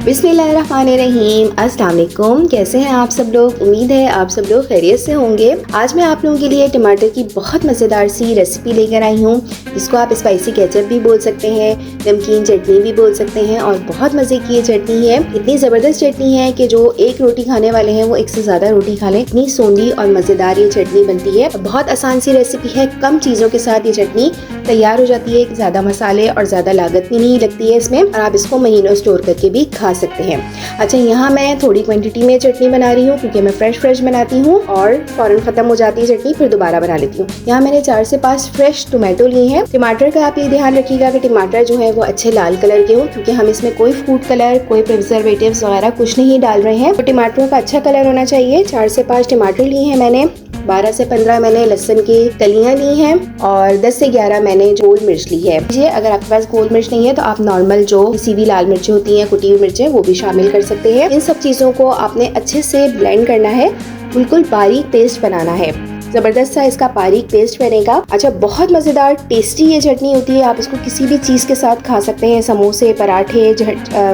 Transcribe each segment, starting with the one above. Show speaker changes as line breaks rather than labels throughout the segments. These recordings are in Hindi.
बिस्मिल्लाहिर्रहमानिर्रहीम। अस्सलाम वालेकुम। कैसे हैं आप सब लोग? उम्मीद है आप सब लोग खैरियत से होंगे। आज मैं आप लोगों के लिए टमाटर की बहुत मज़ेदार सी रेसिपी लेकर आई हूँ, जिसको आप स्पाइसी केचप भी बोल सकते हैं, नमकीन चटनी भी बोल सकते हैं। और बहुत मज़े की ये चटनी है। इतनी ज़बरदस्त चटनी है कि जो एक रोटी खाने वाले हैं वो एक से ज़्यादा रोटी खा लें। इतनी सोंधी और मज़ेदार ये चटनी बनती है। बहुत आसान सी रेसिपी है, कम चीज़ों के साथ ये चटनी तैयार हो जाती है। ज़्यादा मसाले और ज़्यादा लागत भी नहीं लगती है इसमें, और आप इसको महीनों स्टोर करके भी खा सकते हैं। अच्छा, यहाँ मैं थोड़ी क्वांटिटी में चटनी बना रही हूँ क्योंकि मैं फ्रेश बनाती हूँ और फौरन ख़त्म हो जाती है चटनी, फिर दोबारा बना लेती हूँ। यहाँ मैंने 4 से 5 फ्रेश टोमेटो लिए हैं। टमाटर का आप ये ध्यान रखिएगा कि टमाटर जो है वो अच्छे लाल कलर के हो, क्योंकि हम इसमें कोई फूड कलर, कोई प्रिजर्वेटिव्स वगैरह कुछ नहीं डाल रहे हैं। तो टमाटरों का अच्छा कलर होना चाहिए। 4 से 5 टमाटर लिए हैं मैंने। 12 से 15 मैंने लहसुन की कलियां ली हैं और 10 से 11 मैंने गोल मिर्च ली है। अगर आपके पास गोल मिर्च नहीं है तो आप नॉर्मल जो किसी भी लाल मिर्चें होती हैं, कुटी हुई मिर्चें, वो भी शामिल कर सकते हैं। इन सब चीज़ों को आपने अच्छे से ब्लेंड करना है, बिल्कुल बारीक पेस्ट बनाना है। ज़बरदस्त सा इसका बारीक पेस्ट बनेगा। अच्छा, बहुत मज़ेदार टेस्टी ये चटनी होती है। आप इसको किसी भी चीज़ के साथ खा सकते हैं, समोसे, पराठे,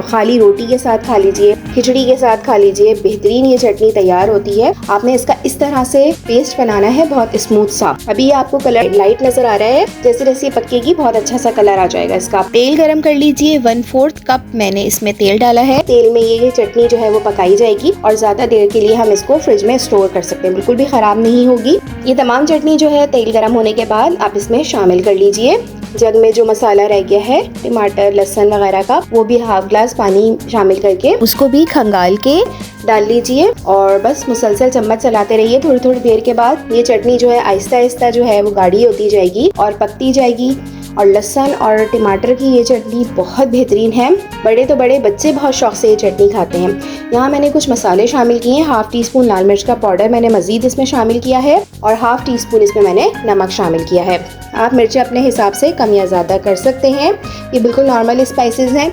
खाली रोटी के साथ खा लीजिए, खिचड़ी के साथ खा लीजिए। बेहतरीन ये चटनी तैयार होती है। आपने इसका इस तरह से पेस्ट बनाना है, बहुत स्मूथ सा। अभी आपको कलर लाइट नजर आ रहा है, जैसे जैसे पकेगी बहुत अच्छा सा कलर आ जाएगा इसका। तेल गरम कर लीजिए। 1/4 कप मैंने इसमें तेल डाला है। तेल में ये चटनी जो है वो पकाई जाएगी और ज़्यादा देर के लिए हम इसको फ्रिज में स्टोर कर सकते हैं, बिल्कुल भी ख़राब नहीं होगी। ये तमाम चटनी जो है तेल गरम होने के बाद आप इसमें शामिल कर लीजिए। जग में जो मसाला रह गया है टमाटर, लहसुन वगैरह का, वो भी हाफ ग्लास पानी शामिल करके उसको भी खंगाल के डाल लीजिए और बस मुसलसल चम्मच चलाते रहिए। थोड़ी थोड़ी देर के बाद ये चटनी जो है आहिस्ता आहिस्ता जो है वो गाढ़ी होती जाएगी और पकती जाएगी। और लहसुन और टमाटर की ये चटनी बहुत बेहतरीन है। बड़े तो बड़े, बच्चे बहुत शौक से ये चटनी खाते हैं। यहाँ मैंने कुछ मसाले शामिल किए हैं। 1/2 टीस्पून लाल मिर्च का पाउडर मैंने मज़ीद इसमें शामिल किया है और 1/2 टीस्पून इसमें मैंने नमक शामिल किया है। आप मिर्चें अपने हिसाब से कम या ज़्यादा कर सकते हैं। ये बिल्कुल नॉर्मल स्पाइसेस हैं,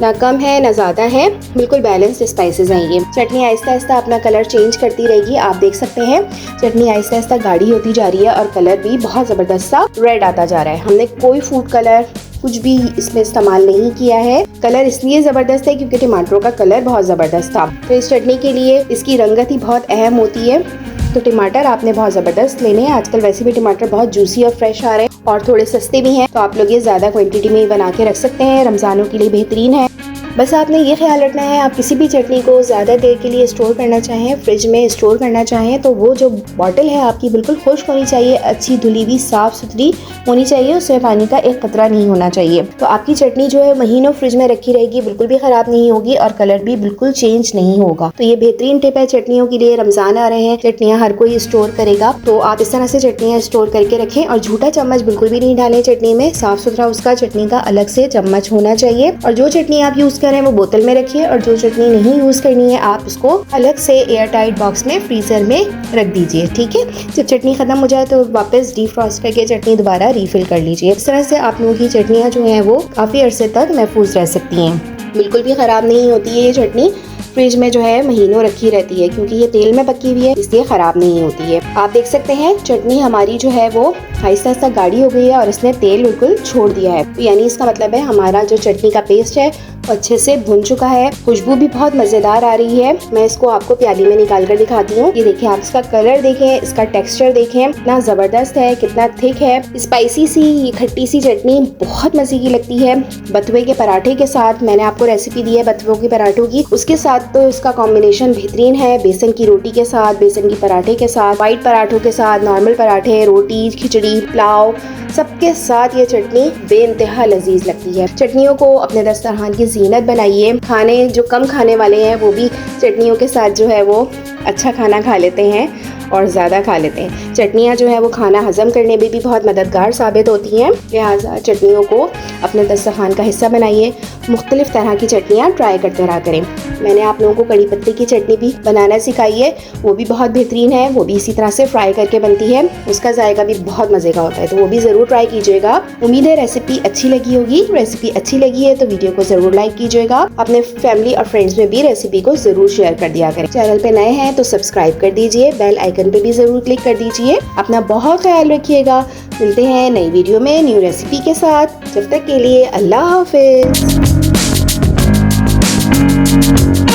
ना कम है ना ज़्यादा है, बिल्कुल बैलेंस्ड स्पाइसेस हैं ये। चटनी आहिस्ता आहिस्ता अपना कलर चेंज करती रहेगी। आप देख सकते हैं चटनी आहिस्ता आहिस्ता गाढ़ी होती जा रही है और कलर भी बहुत ज़बरदस्त सा रेड आता जा रहा है। हमने कोई फूड कलर कुछ भी इसमें इस्तेमाल नहीं किया है। कलर इसलिए ज़बरदस्त है क्योंकि टमाटरों का कलर बहुत ज़बरदस्त था। तो इस चटनी के लिए इसकी रंगत ही बहुत अहम होती है। तो टमाटर आपने बहुत ज़बरदस्त लेने हैं। आजकल वैसे भी टमाटर बहुत जूसी और फ्रेश आ रहे हैं और थोड़े सस्ते भी हैं, तो आप लोग ये ज़्यादा क्वांटिटी में बना के रख सकते हैं। रमज़ानों के लिए बेहतरीन है। बस आपने ये ख्याल रखना है, आप किसी भी चटनी को ज़्यादा देर के लिए स्टोर करना चाहें, फ्रिज में स्टोर करना चाहें, तो वो जो बॉटल है आपकी बिल्कुल खुश्क होनी चाहिए, अच्छी धुली हुई साफ़ सुथरी होनी चाहिए, उसमें पानी का एक कतरा नहीं होना चाहिए। तो आपकी चटनी जो है महीनों फ्रिज में रखी रहेगी, बिल्कुल भी ख़राब नहीं होगी और कलर भी बिल्कुल चेंज नहीं होगा। तो ये बेहतरीन टिप है चटनियों के लिए। रमज़ान आ रहे हैं, चटनियाँ हर कोई स्टोर करेगा, तो आप इस तरह से चटनियाँ स्टोर करके रखें। और झूठा चम्मच बिल्कुल भी नहीं डालें चटनी में, साफ़ सुथरा उसका चटनी का अलग से चम्मच होना चाहिए। और जो चटनी आप यूज़ करें वो बोतल में रखिए और जो चटनी नहीं यूज़ करनी है आप उसको अलग से एयर टाइट बॉक्स में फ्रीजर में रख दीजिए। ठीक है, जब चटनी खत्म हो जाए तो वापस डीफ्रॉस्ट करके चटनी दोबारा रीफिल कर लीजिए। इस तरह से आप लोगों की चटनियाँ जो हैं वो काफ़ी अरसे तक महफूज रह सकती हैं, बिल्कुल भी ख़राब नहीं होती है। ये चटनी फ्रिज में जो है महीनों रखी रहती है क्योंकि ये तेल में पकी हुई है, इसलिए ख़राब नहीं होती है। आप देख सकते हैं चटनी हमारी जो है वो आहिस्ता आहिस्ता गाढ़ी हो गई है और इसने तेल बिल्कुल छोड़ दिया है। तो यानी इसका मतलब है हमारा जो चटनी का पेस्ट है वो अच्छे से भुन चुका है। खुशबू भी बहुत मज़ेदार आ रही है। मैं इसको आपको प्याली में निकाल कर दिखाती हूँ। ये देखें, आप इसका कलर देखें, इसका टेक्सचर देखें, कितना ज़बरदस्त है, कितना थिक है। स्पाइसी सी, ये खट्टी सी चटनी बहुत मज़े की लगती है। बथुए के पराठे के साथ, मैंने आपको रेसिपी दी है बथुओं के पराठों की, उसके साथ तो इसका कॉम्बिनेशन बेहतरीन है। बेसन की रोटी के साथ, बेसन की पराठे के साथ, वाइट पराठों के साथ, नॉर्मल पराठे, रोटी, खिचड़ी, पुलाव, सबके साथ ये चटनी बेइंतहा लजीज लगती है। चटनियों को अपने दस्तरखान की जीनत बनाइए। खाने जो कम खाने वाले हैं वो भी चटनियों के साथ जो है वो अच्छा खाना खा लेते हैं और ज़्यादा खा लेते हैं। चटनियाँ जो है वो खाना हज़म करने में भी बहुत मददगार साबित होती हैं। लिहाजा चटनियों को अपने दस्तरखान का हिस्सा बनाइए। मुख्तलिफ़ तरह की चटनियाँ ट्राई करते रहा करें। मैंने आप लोगों को कड़ी पत्ते की चटनी भी बनाना सिखाई है, वो भी बहुत बेहतरीन है। वो भी इसी तरह से फ्राई करके बनती है, उसका जायका भी बहुत मज़े का होता है, तो वो भी ज़रूर ट्राई कीजिएगा। उम्मीद है रेसिपी अच्छी लगी होगी। रेसिपी अच्छी लगी है तो वीडियो को ज़रूर लाइक कीजिएगा। अपने फैमिली और फ्रेंड्स में भी रेसिपी को ज़रूर शेयर कर दिया करें। चैनल पे नए हैं तो सब्सक्राइब कर दीजिए, बेल आइकन पे भी ज़रूर क्लिक कर दीजिए। अपना बहुत ख्याल रखिएगा। मिलते हैं नई वीडियो में न्यू रेसिपी के साथ। जब तक के लिए अल्लाह हाफिज़। हैं।